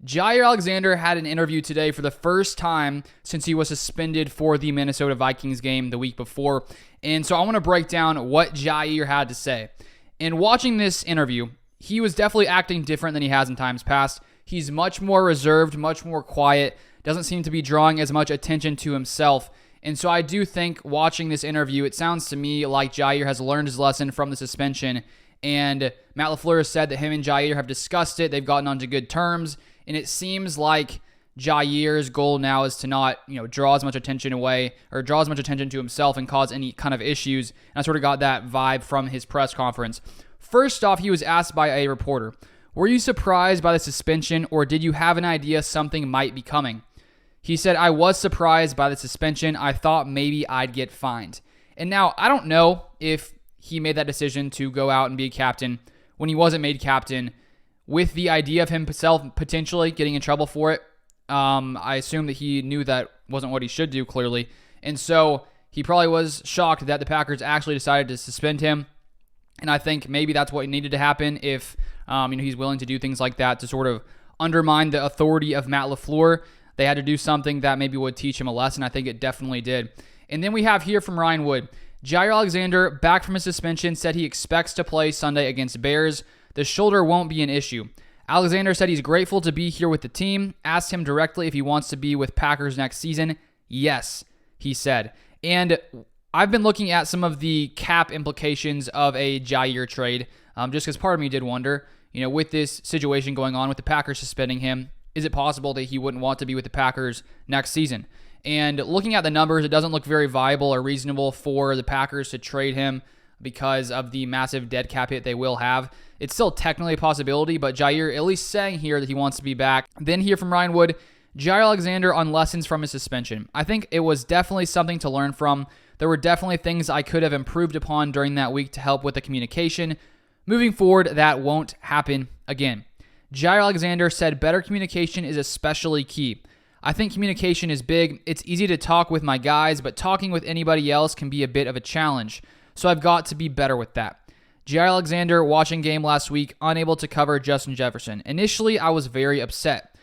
Jaire Alexander had an interview today for the first time since he was suspended for the Minnesota Vikings game the week before. And so I want to break down what Jaire had to say. In watching this interview, he was definitely acting different than he has in times past. He's much more reserved, much more quiet, doesn't seem to be drawing as much attention to himself. And so I do think watching this interview, it sounds to me like Jaire has learned his lesson from the suspension. And Matt LaFleur has said that him and Jaire have discussed it. They've gotten onto good terms. And it seems like Jaire's goal now is to not, draw as much attention away or draw as much attention to himself and cause any kind of issues. And I sort of got that vibe from his press conference. First off, he was asked by a reporter, "Were you surprised by the suspension, or did you have an idea something might be coming?" He said, "I was surprised by the suspension. I thought maybe I'd get fined." And now, I don't know if he made that decision to go out and be a captain when he wasn't made captain with the idea of himself potentially getting in trouble for it. I assume that he knew that wasn't what he should do, clearly. And so he probably was shocked that the Packers actually decided to suspend him. And I think maybe that's what needed to happen if he's willing to do things like that to sort of undermine the authority of Matt LaFleur. They had to do something that maybe would teach him a lesson. I think it definitely did. And then we have here from Ryan Wood, Jaire Alexander, back from his suspension, said he expects to play Sunday against Bears. The shoulder won't be an issue. Alexander said he's grateful to be here with the team. Asked him directly if he wants to be with Packers next season. Yes, he said. And I've been looking at some of the cap implications of a Jaire trade, just because part of me did wonder, with this situation going on with the Packers suspending him, is it possible that he wouldn't want to be with the Packers next season? And looking at the numbers, it doesn't look very viable or reasonable for the Packers to trade him because of the massive dead cap hit they will have. It's still technically a possibility, but Jaire at least saying here that he wants to be back. Then here from Ryan Wood, Jaire Alexander on lessons from his suspension. I think it was definitely something to learn from. There were definitely things I could have improved upon during that week to help with the communication. Moving forward, that won't happen again. Jaire Alexander said better communication is especially key. I think communication is big. It's easy to talk with my guys, but talking with anybody else can be a bit of a challenge. So I've got to be better with that. Jaire Alexander, watching game last week, unable to cover Justin Jefferson. Initially, I was very upset.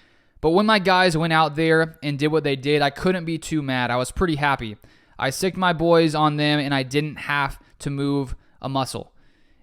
But when my guys went out there and did what they did, I couldn't be too mad. I was pretty happy. I sicked my boys on them, and I didn't have to move a muscle.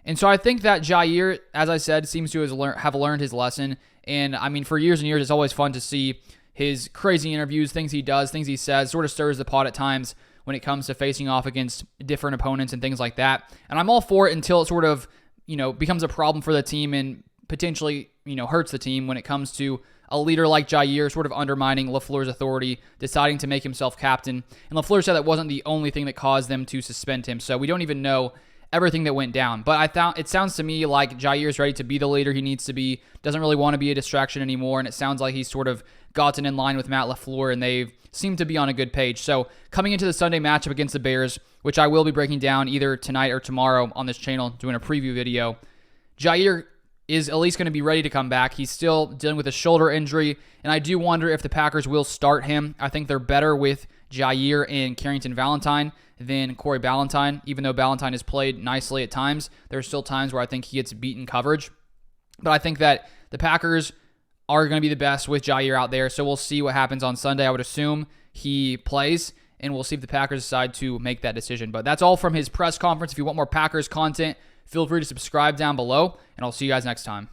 And so I think that Jaire, as I said, seems to have learned his lesson. And I mean, for years and years, it's always fun to see his crazy interviews, things he does, things he says, sort of stirs the pot at times when it comes to facing off against different opponents and things like that. And I'm all for it until it sort of, becomes a problem for the team and potentially, hurts the team when it comes to a leader like Jaire sort of undermining LaFleur's authority, deciding to make himself captain. And LaFleur said that wasn't the only thing that caused them to suspend him. So we don't even know everything that went down. But it sounds to me like Jaire's ready to be the leader he needs to be, doesn't really want to be a distraction anymore, and it sounds like he's sort of gotten in line with Matt LaFleur, and they've seemed to be on a good page. So coming into the Sunday matchup against the Bears, which I will be breaking down either tonight or tomorrow on this channel, doing a preview video, Jaire is at least going to be ready to come back. He's still dealing with a shoulder injury, and I do wonder if the Packers will start him. I think they're better with Jaire and Carrington Valentine than Corey Ballentine. Even though Ballentine has played nicely at times, there's still times where I think he gets beaten coverage. But I think that the Packers are going to be the best with Jaire out there, so we'll see what happens on Sunday. I would assume he plays, and we'll see if the Packers decide to make that decision. But that's all from his press conference. If you want more Packers content, feel free to subscribe down below, and I'll see you guys next time.